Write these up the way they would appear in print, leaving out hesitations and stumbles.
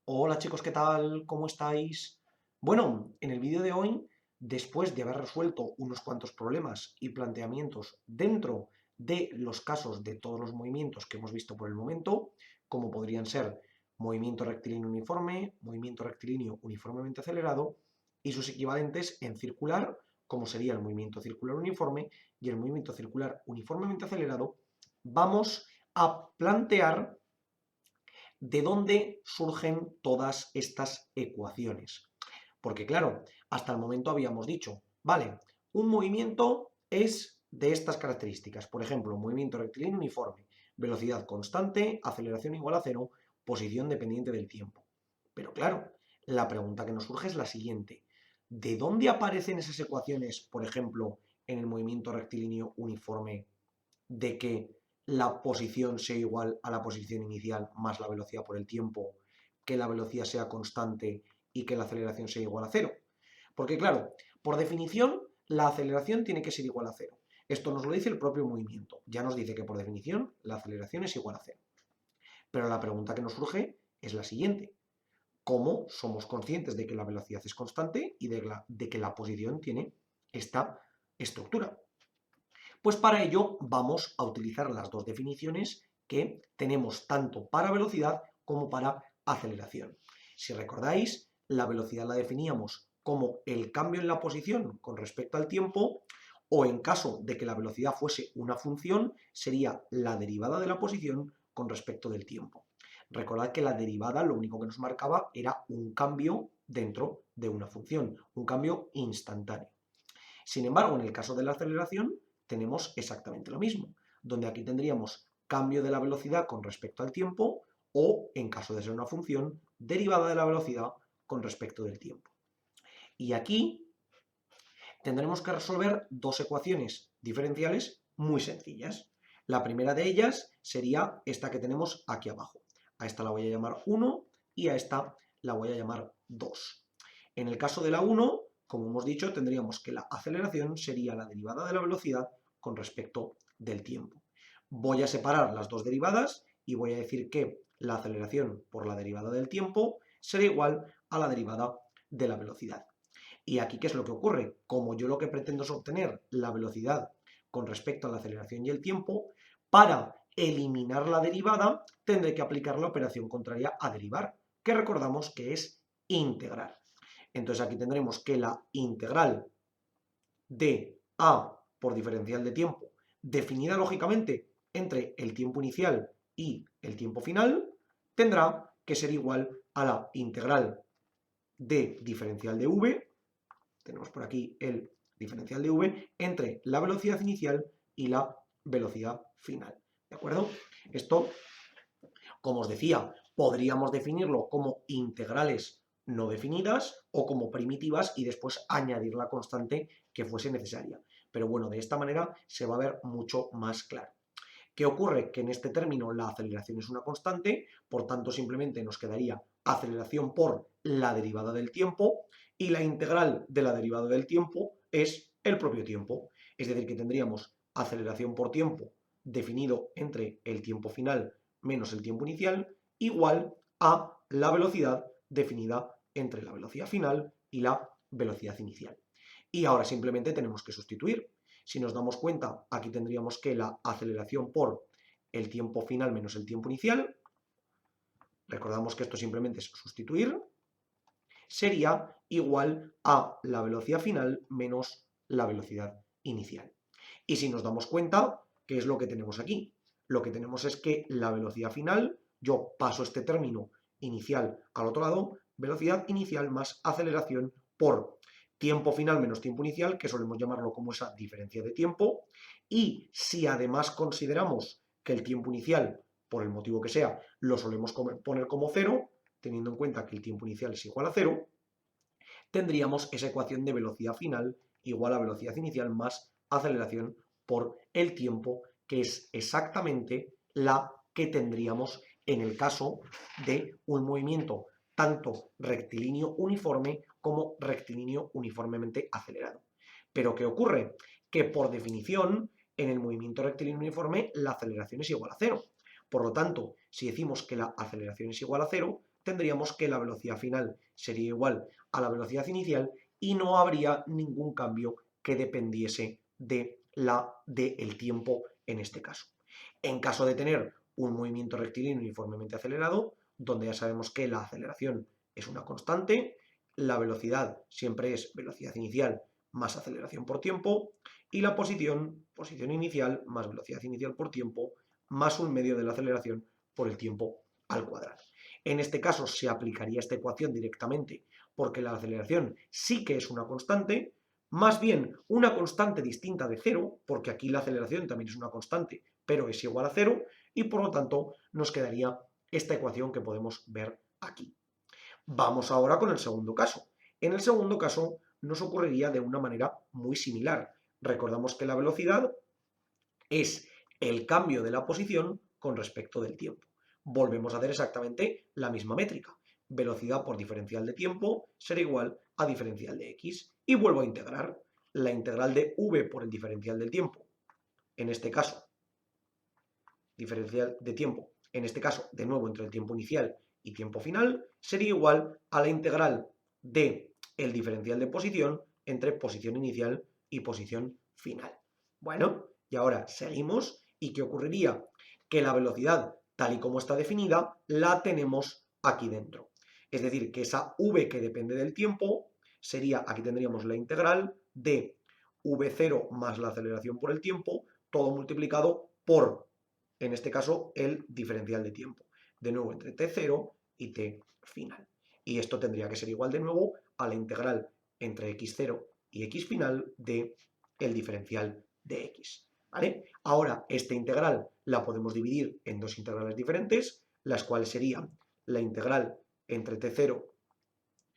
Hola chicos, ¿qué tal? ¿Cómo estáis? Bueno, en el vídeo de hoy, después de haber resuelto unos cuantos problemas y planteamientos dentro de los casos de todos los movimientos que hemos visto por el momento, como podrían ser movimiento rectilíneo uniformemente acelerado y sus equivalentes en circular, como sería el movimiento circular uniforme y el movimiento circular uniformemente acelerado, vamos a plantear de dónde surgen todas estas ecuaciones. Porque claro, hasta el momento habíamos dicho, vale, un movimiento es de estas características. Por ejemplo, movimiento rectilíneo uniforme, velocidad constante, aceleración igual a cero, posición dependiente del tiempo. Pero claro, la pregunta que nos surge es la siguiente. ¿De dónde aparecen esas ecuaciones, por ejemplo, en el movimiento rectilíneo uniforme de que la posición sea igual a la posición inicial más la velocidad por el tiempo, que la velocidad sea constante y que la aceleración sea igual a cero? Porque claro, por definición, la aceleración tiene que ser igual a cero. Esto nos lo dice el propio movimiento. Ya nos dice que por definición la aceleración es igual a cero. Pero la pregunta que nos surge es la siguiente. ¿Cómo somos conscientes de que la velocidad es constante y de que la posición tiene esta estructura? Pues para ello vamos a utilizar las dos definiciones que tenemos tanto para velocidad como para aceleración. Si recordáis, la velocidad la definíamos como el cambio en la posición con respecto al tiempo, o en caso de que la velocidad fuese una función, sería la derivada de la posición con respecto del tiempo. Recordad que la derivada lo único que nos marcaba era un cambio dentro de una función, un cambio instantáneo. Sin embargo, en el caso de la aceleración, tenemos exactamente lo mismo, donde aquí tendríamos cambio de la velocidad con respecto al tiempo o, en caso de ser una función, derivada de la velocidad con respecto del tiempo. Y aquí tendremos que resolver dos ecuaciones diferenciales muy sencillas. La primera de ellas sería esta que tenemos aquí abajo. A esta la voy a llamar 1 y a esta la voy a llamar 2. En el caso de la 1, como hemos dicho, tendríamos que la aceleración sería la derivada de la velocidad con respecto del tiempo. Voy a separar las dos derivadas y voy a decir que la aceleración por la derivada del tiempo será igual a la derivada de la velocidad. Y aquí, ¿qué es lo que ocurre? Como yo lo que pretendo es obtener la velocidad con respecto a la aceleración y el tiempo, para eliminar la derivada tendré que aplicar la operación contraria a derivar, que recordamos que es integrar. Entonces aquí tendremos que la integral de a por diferencial de tiempo, definida lógicamente entre el tiempo inicial y el tiempo final, tendrá que ser igual a la integral de diferencial de v, tenemos por aquí el diferencial de v, entre la velocidad inicial y la velocidad final. ¿De acuerdo? Esto, como os decía, podríamos definirlo como integrales no definidas o como primitivas y después añadir la constante que fuese necesaria. Pero bueno, de esta manera se va a ver mucho más claro. ¿Qué ocurre? Que en este término la aceleración es una constante, por tanto simplemente nos quedaría aceleración por la derivada del tiempo y la integral de la derivada del tiempo es el propio tiempo. Es decir, que tendríamos aceleración por tiempo definido entre el tiempo final menos el tiempo inicial igual a la velocidad definida entre la velocidad final y la velocidad inicial. Y ahora simplemente tenemos que sustituir. Si nos damos cuenta, aquí tendríamos que la aceleración por el tiempo final menos el tiempo inicial, recordamos que esto simplemente es sustituir, sería igual a la velocidad final menos la velocidad inicial. Y si nos damos cuenta, ¿qué es lo que tenemos aquí? Lo que tenemos es que la velocidad final, yo paso este término inicial al otro lado, velocidad inicial más aceleración por tiempo final menos tiempo inicial, que solemos llamarlo como esa diferencia de tiempo, y si además consideramos que el tiempo inicial, por el motivo que sea, lo solemos poner como cero, teniendo en cuenta que el tiempo inicial es igual a cero, tendríamos esa ecuación de velocidad final igual a velocidad inicial más aceleración por el tiempo, que es exactamente la que tendríamos en el caso de un movimiento tanto rectilíneo uniforme como rectilíneo uniformemente acelerado. Pero ¿qué ocurre? Que por definición, en el movimiento rectilíneo uniforme, la aceleración es igual a cero. Por lo tanto, si decimos que la aceleración es igual a cero, tendríamos que la velocidad final sería igual a la velocidad inicial y no habría ningún cambio que dependiese del tiempo en este caso. En caso de tener un movimiento rectilíneo uniformemente acelerado, donde ya sabemos que la aceleración es una constante, la velocidad siempre es velocidad inicial más aceleración por tiempo, y la posición inicial más velocidad inicial por tiempo, más un medio de la aceleración por el tiempo al cuadrado. En este caso se aplicaría esta ecuación directamente porque la aceleración sí que es una constante, más bien una constante distinta de cero, porque aquí la aceleración también es una constante, pero es igual a cero, y por lo tanto nos quedaría esta ecuación que podemos ver aquí. Vamos ahora con el segundo caso. En el segundo caso nos ocurriría de una manera muy similar. Recordamos que la velocidad es el cambio de la posición con respecto del tiempo. Volvemos a hacer exactamente la misma métrica. Velocidad por diferencial de tiempo será igual a diferencial de x. Y vuelvo a integrar la integral de v por el diferencial del tiempo. En este caso, diferencial de tiempo, en este caso, de nuevo, entre el tiempo inicial y tiempo final, sería igual a la integral de el diferencial de posición entre posición inicial y posición final. Bueno, y ahora seguimos. ¿Y qué ocurriría? Que la velocidad, tal y como está definida, la tenemos aquí dentro. Es decir, que esa v que depende del tiempo sería, aquí tendríamos la integral de v0 más la aceleración por el tiempo, todo multiplicado por, en este caso, el diferencial de tiempo. De nuevo, entre t0 y t final. Y esto tendría que ser igual de nuevo a la integral entre x0 y x final de el diferencial de x. ¿Vale? Ahora, esta integral la podemos dividir en dos integrales diferentes, las cuales serían la integral entre t0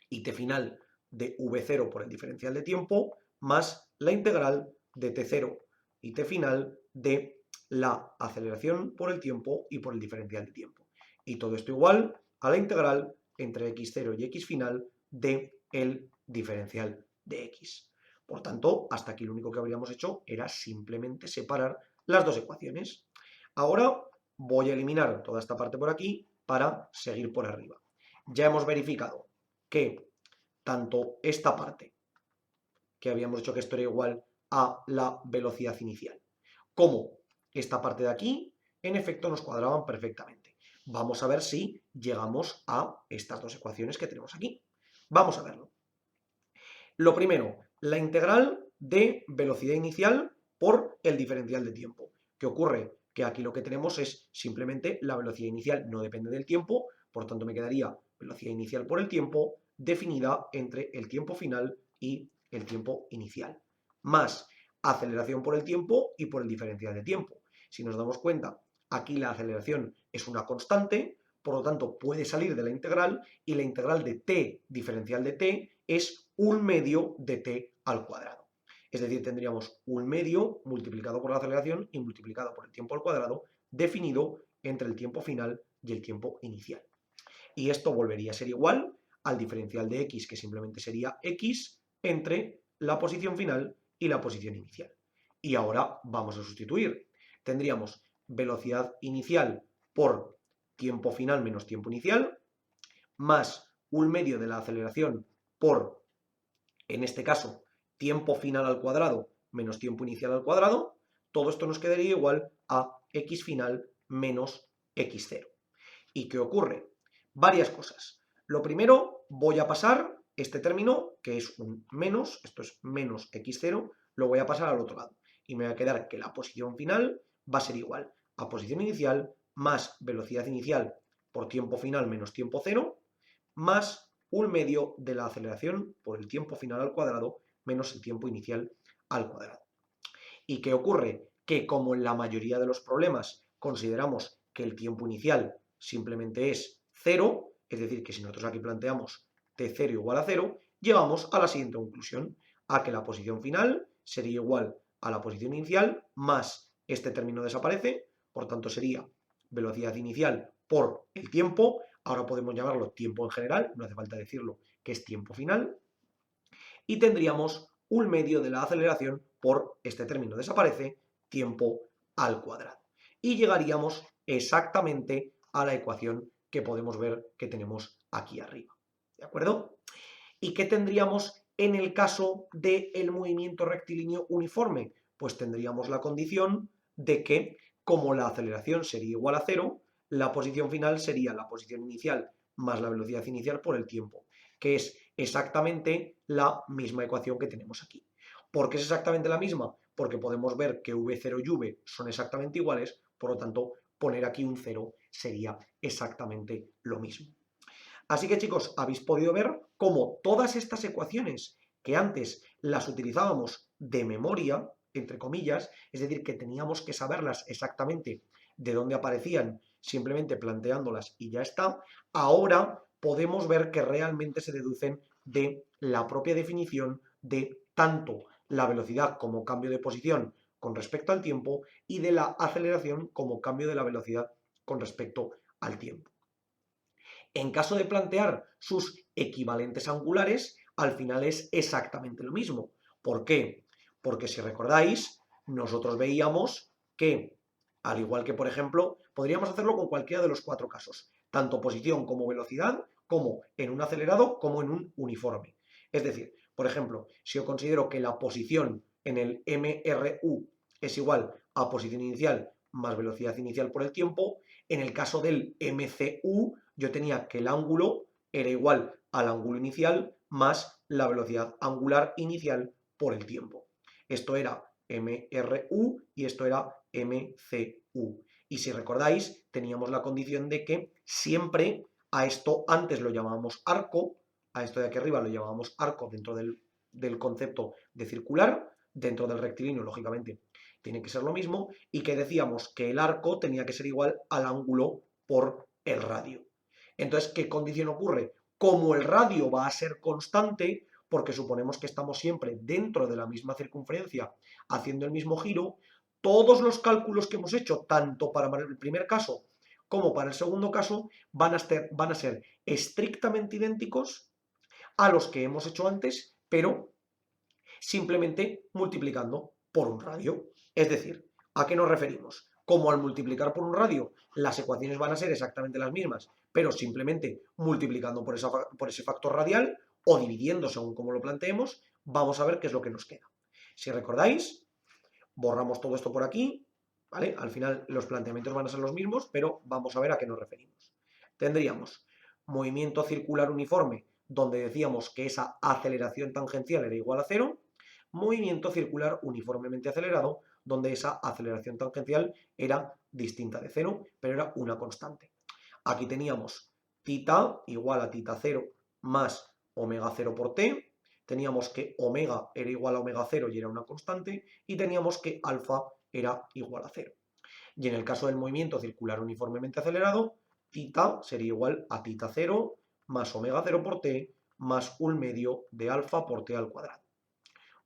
y t final de v0 por el diferencial de tiempo, más la integral de t0 y t final de la aceleración por el tiempo y por el diferencial de tiempo. Y todo esto igual a la integral entre x0 y x final de el diferencial de x. Por tanto, hasta aquí lo único que habríamos hecho era simplemente separar las dos ecuaciones. Ahora voy a eliminar toda esta parte por aquí para seguir por arriba. Ya hemos verificado que tanto esta parte, que habíamos dicho que esto era igual a la velocidad inicial, como esta parte de aquí, en efecto nos cuadraban perfectamente. Vamos a ver si llegamos a estas dos ecuaciones que tenemos aquí. Vamos a verlo. Lo primero, la integral de velocidad inicial por el diferencial de tiempo. ¿Qué ocurre? Que aquí lo que tenemos es simplemente la velocidad inicial, no depende del tiempo, por tanto me quedaría velocidad inicial por el tiempo definida entre el tiempo final y el tiempo inicial, más aceleración por el tiempo y por el diferencial de tiempo. Si nos damos cuenta, aquí la aceleración es una constante, por lo tanto puede salir de la integral, y la integral de t diferencial de t es un medio de t al cuadrado. Es decir, tendríamos un medio multiplicado por la aceleración y multiplicado por el tiempo al cuadrado, definido entre el tiempo final y el tiempo inicial. Y esto volvería a ser igual al diferencial de x, que simplemente sería x entre la posición final y la posición inicial. Y ahora vamos a sustituir. Tendríamos velocidad inicial por tiempo final menos tiempo inicial, más un medio de la aceleración por, en este caso, tiempo final al cuadrado menos tiempo inicial al cuadrado. Todo esto nos quedaría igual a x final menos x0. ¿Y qué ocurre? Varias cosas. Lo primero, voy a pasar este término, que es un menos, esto es menos x0, lo voy a pasar al otro lado. Y me va a quedar que la posición final va a ser igual a posición inicial más velocidad inicial por tiempo final menos tiempo cero, más un medio de la aceleración por el tiempo final al cuadrado menos el tiempo inicial al cuadrado. ¿Y qué ocurre? Que como en la mayoría de los problemas consideramos que el tiempo inicial simplemente es 0, es decir, que si nosotros aquí planteamos t0 igual a 0, llegamos a la siguiente conclusión, a que la posición final sería igual a la posición inicial más este término desaparece, por tanto sería velocidad inicial por el tiempo, ahora podemos llamarlo tiempo en general, no hace falta decirlo que es tiempo final, y tendríamos un medio de la aceleración por este término desaparece, tiempo al cuadrado. Y llegaríamos exactamente a la ecuación que podemos ver que tenemos aquí arriba. ¿De acuerdo? ¿Y qué tendríamos en el caso del movimiento rectilíneo uniforme? Pues tendríamos la condición de que, como la aceleración sería igual a 0, la posición final sería la posición inicial más la velocidad inicial por el tiempo, que es exactamente la misma ecuación que tenemos aquí. ¿Por qué es exactamente la misma? Porque podemos ver que v0 y v son exactamente iguales, por lo tanto, poner aquí un 0 sería exactamente lo mismo. Así que, chicos, habéis podido ver cómo todas estas ecuaciones que antes las utilizábamos de memoria, entre comillas, es decir, que teníamos que saberlas exactamente de dónde aparecían, simplemente planteándolas y ya está, ahora podemos ver que realmente se deducen de la propia definición de tanto la velocidad como cambio de posición con respecto al tiempo y de la aceleración como cambio de la velocidad con respecto al tiempo. En caso de plantear sus equivalentes angulares, al final es exactamente lo mismo. ¿Por qué? Porque si recordáis, nosotros veíamos que, al igual que por ejemplo, podríamos hacerlo con cualquiera de los 4 casos, tanto posición como velocidad, como en un acelerado, como en un uniforme. Es decir, por ejemplo, si yo considero que la posición en el MRU es igual a posición inicial más velocidad inicial por el tiempo, en el caso del MCU yo tenía que el ángulo era igual al ángulo inicial más la velocidad angular inicial por el tiempo. Esto era MRU y esto era MCU. Y si recordáis, teníamos la condición de que siempre a esto antes lo llamábamos arco, a esto de aquí arriba lo llamábamos arco dentro del concepto de circular, dentro del rectilíneo, lógicamente, tiene que ser lo mismo, y que decíamos que el arco tenía que ser igual al ángulo por el radio. Entonces, ¿qué condición ocurre? Como el radio va a ser constante, porque suponemos que estamos siempre dentro de la misma circunferencia, haciendo el mismo giro, todos los cálculos que hemos hecho, tanto para el primer caso como para el segundo caso, van a ser estrictamente idénticos a los que hemos hecho antes, pero simplemente multiplicando por un radio. Es decir, ¿a qué nos referimos? Como al multiplicar por un radio, las ecuaciones van a ser exactamente las mismas, pero simplemente multiplicando por ese factor radial o dividiendo según como lo planteemos, vamos a ver qué es lo que nos queda. Si recordáis, borramos todo esto por aquí, ¿vale? Al final los planteamientos van a ser los mismos, pero vamos a ver a qué nos referimos. Tendríamos movimiento circular uniforme, donde decíamos que esa aceleración tangencial era igual a 0, movimiento circular uniformemente acelerado, donde esa aceleración tangencial era distinta de 0, pero era una constante. Aquí teníamos tita igual a tita 0 más omega 0 por t, teníamos que omega era igual a omega 0 y era una constante, y teníamos que alfa era igual a 0. Y en el caso del movimiento circular uniformemente acelerado, tita sería igual a tita 0 más omega 0 por t más 1/2 de alfa por t al cuadrado.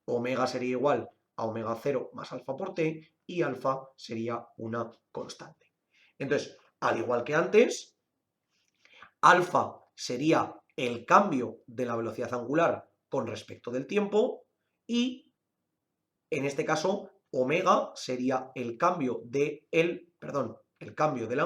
Omega sería igual a omega 0 más alfa por t y alfa sería una constante. Entonces, al igual que antes, alfa sería el cambio de la velocidad angular con respecto del tiempo y, en este caso, omega sería el cambio el cambio del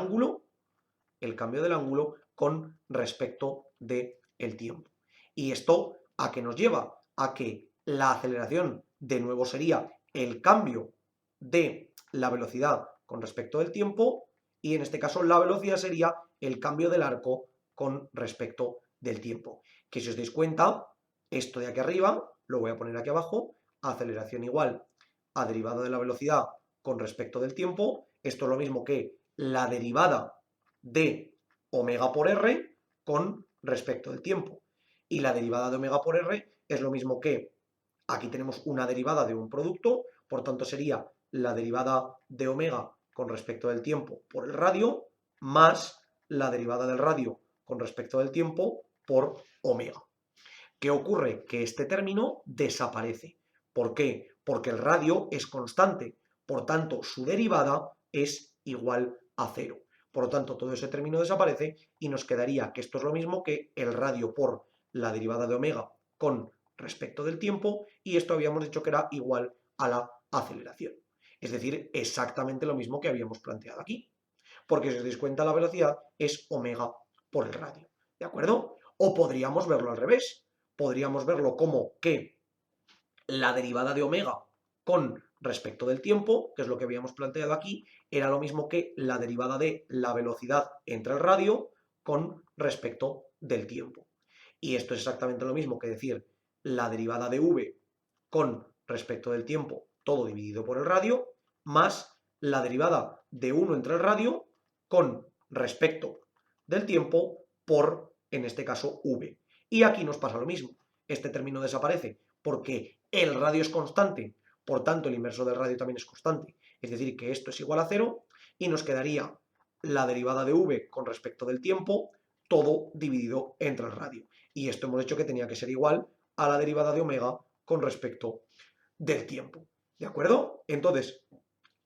ángulo con respecto del tiempo. ¿Y esto a qué nos lleva? A que la aceleración de nuevo sería el cambio de la velocidad con respecto del tiempo y en este caso la velocidad sería el cambio del arco con respecto del tiempo. Que si os dais cuenta, esto de aquí arriba, lo voy a poner aquí abajo, aceleración igual a derivada de la velocidad con respecto del tiempo, esto es lo mismo que la derivada de omega por r con respecto del tiempo. Y la derivada de omega por r es lo mismo que, aquí tenemos una derivada de un producto, por tanto sería la derivada de omega con respecto del tiempo por el radio, más la derivada del radio con respecto del tiempo por omega. ¿Qué ocurre? Que este término desaparece. ¿Por qué? Porque el radio es constante, por tanto su derivada es igual a 0. Por lo tanto, todo ese término desaparece y nos quedaría que esto es lo mismo que el radio por la derivada de omega con respecto del tiempo, y esto habíamos dicho que era igual a la aceleración. Es decir, exactamente lo mismo que habíamos planteado aquí. Porque si os dais cuenta, la velocidad es omega por el radio. ¿de acuerdo? O podríamos verlo al revés. Podríamos verlo como que la derivada de omega con respecto del tiempo, que es lo que habíamos planteado aquí, era lo mismo que la derivada de la velocidad entre el radio con respecto del tiempo. Y esto es exactamente lo mismo que decir la derivada de v con respecto del tiempo, todo dividido por el radio, más la derivada de 1 entre el radio con respecto del tiempo por, en este caso, v. Y aquí nos pasa lo mismo. Este término desaparece porque el radio es constante, por tanto el inverso del radio también es constante. Es decir, que esto es igual a 0 y nos quedaría la derivada de v con respecto del tiempo, todo dividido entre el radio. Y esto hemos dicho que tenía que ser igual a la derivada de omega con respecto del tiempo. ¿De acuerdo? Entonces,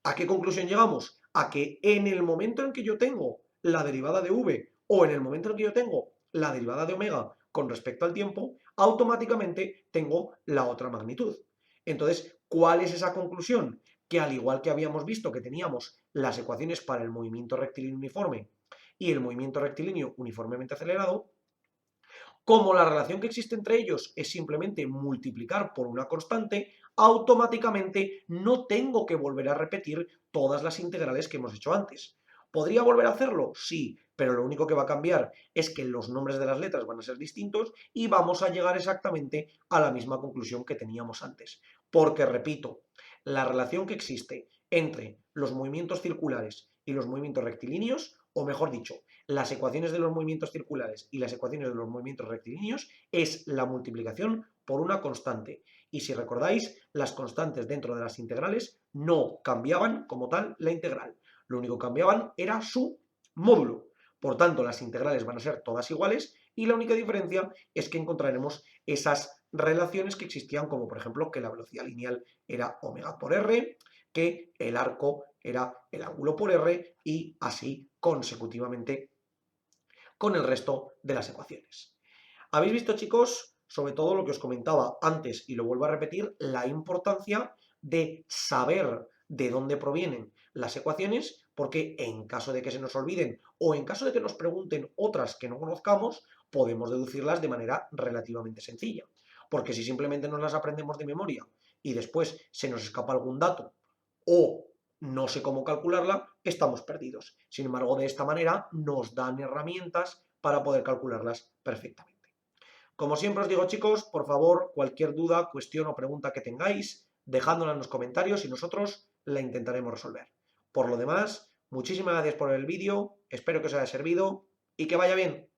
¿a qué conclusión llegamos? A que en el momento en que yo tengo la derivada de v o en el momento en que yo tengo la derivada de omega con respecto al tiempo, automáticamente tengo la otra magnitud. Entonces, ¿cuál es esa conclusión? Que al igual que habíamos visto que teníamos las ecuaciones para el movimiento rectilíneo uniforme y el movimiento rectilíneo uniformemente acelerado, como la relación que existe entre ellos es simplemente multiplicar por una constante, automáticamente no tengo que volver a repetir todas las integrales que hemos hecho antes. ¿Podría volver a hacerlo? Sí, pero lo único que va a cambiar es que los nombres de las letras van a ser distintos y vamos a llegar exactamente a la misma conclusión que teníamos antes. Porque, repito, la relación que existe entre los movimientos circulares y los movimientos rectilíneos, o mejor dicho, las ecuaciones de los movimientos circulares y las ecuaciones de los movimientos rectilíneos, es la multiplicación por una constante. Y si recordáis, las constantes dentro de las integrales no cambiaban como tal la integral. Lo único que cambiaban era su módulo. Por tanto, las integrales van a ser todas iguales y la única diferencia es que encontraremos esas relaciones que existían, como por ejemplo que la velocidad lineal era omega por r, que el arco era el ángulo por r y así consecutivamente con el resto de las ecuaciones. ¿Habéis visto, chicos, sobre todo lo que os comentaba antes y lo vuelvo a repetir, la importancia de saber de dónde provienen las ecuaciones? Porque en caso de que se nos olviden o en caso de que nos pregunten otras que no conozcamos, podemos deducirlas de manera relativamente sencilla. Porque si simplemente nos las aprendemos de memoria y después se nos escapa algún dato o no sé cómo calcularla, estamos perdidos. Sin embargo, de esta manera nos dan herramientas para poder calcularlas perfectamente. Como siempre os digo, chicos, por favor, cualquier duda, cuestión o pregunta que tengáis, dejádnosla en los comentarios y nosotros la intentaremos resolver. Por lo demás, muchísimas gracias por ver el vídeo, espero que os haya servido y que vaya bien.